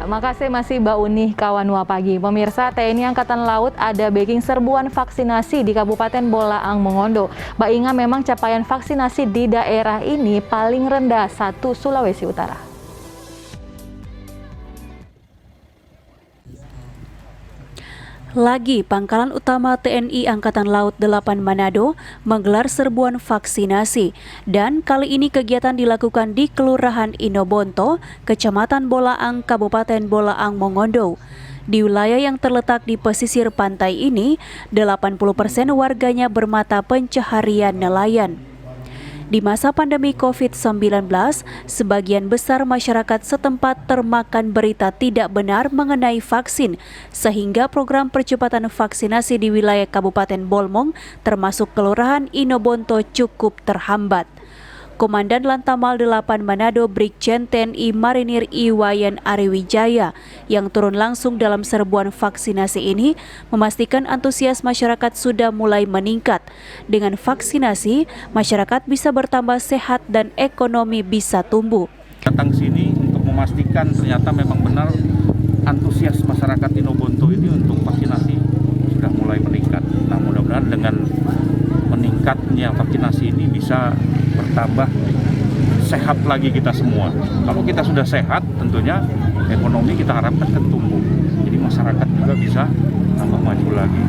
Ya, makasih masih Mbak Uni Kawanua Pagi. Pemirsa, TNI Angkatan Laut ada backing serbuan vaksinasi di Kabupaten Bolaang Mongondo. Mbak Inga, memang capaian vaksinasi di daerah ini paling rendah Sulawesi Utara. Lagi, Pangkalan Utama TNI Angkatan Laut 8 Manado menggelar serbuan vaksinasi dan kali ini kegiatan dilakukan di Kelurahan Inobonto, Kecamatan Bolaang, Kabupaten Bolaang Mongondo. Di wilayah yang terletak di pesisir pantai ini, 80% warganya bermata pencaharian nelayan. Di masa pandemi COVID-19, sebagian besar masyarakat setempat termakan berita tidak benar mengenai vaksin, sehingga program percepatan vaksinasi di wilayah Kabupaten Bolmong, termasuk Kelurahan Inobonto, cukup terhambat. Komandan Lantamal 8 Manado Brigjen TNI Marinir Iwayan Ariwijaya yang turun langsung dalam serbuan vaksinasi ini memastikan antusias masyarakat sudah mulai meningkat. Dengan vaksinasi, masyarakat bisa bertambah sehat dan ekonomi bisa tumbuh. Datang sini untuk memastikan ternyata memang benar antusias masyarakat Inobonto ini untuk vaksinasi sudah mulai meningkat. Nah, mudah-mudahan dengan meningkatnya vaksinasi ini bisa bertambah sehat lagi kita semua. Kalau kita sudah sehat, tentunya ekonomi kita harapkan akan tumbuh. Jadi masyarakat juga bisa tambah maju lagi.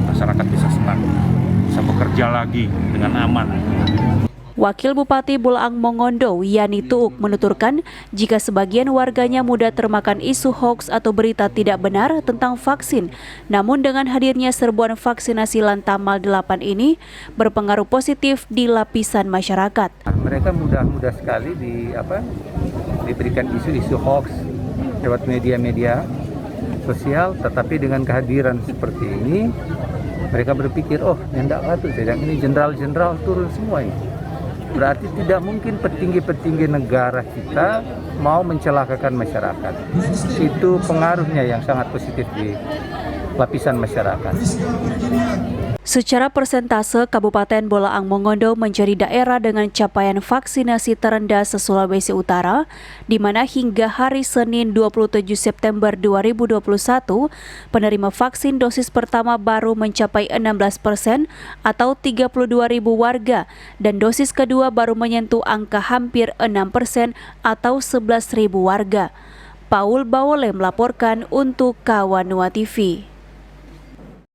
Masyarakat bisa senang, bisa bekerja lagi dengan aman. Wakil Bupati Bolaang Mongondo, Yani Tuuk, menuturkan jika sebagian warganya mudah termakan isu hoaks atau berita tidak benar tentang vaksin. Namun dengan hadirnya serbuan vaksinasi Lantamal 8 ini berpengaruh positif di lapisan masyarakat. Mereka mudah sekali diberikan isu-isu hoaks lewat media-media sosial, tetapi dengan kehadiran seperti ini mereka berpikir, oh tidak patut, ini jenderal-jenderal turun semua ini. Berarti tidak mungkin petinggi-petinggi negara kita mau mencelakakan masyarakat. Itu pengaruhnya yang sangat positif di lapisan masyarakat. Secara persentase, Kabupaten Bolaang Mongondo menjadi daerah dengan capaian vaksinasi terendah se-Sulawesi Utara, di mana hingga hari Senin 27 September 2021, penerima vaksin dosis pertama baru mencapai 16% atau 32.000 warga, dan dosis kedua baru menyentuh angka hampir 6% atau 11.000 warga. Paul Bawole melaporkan untuk Kawanua TV.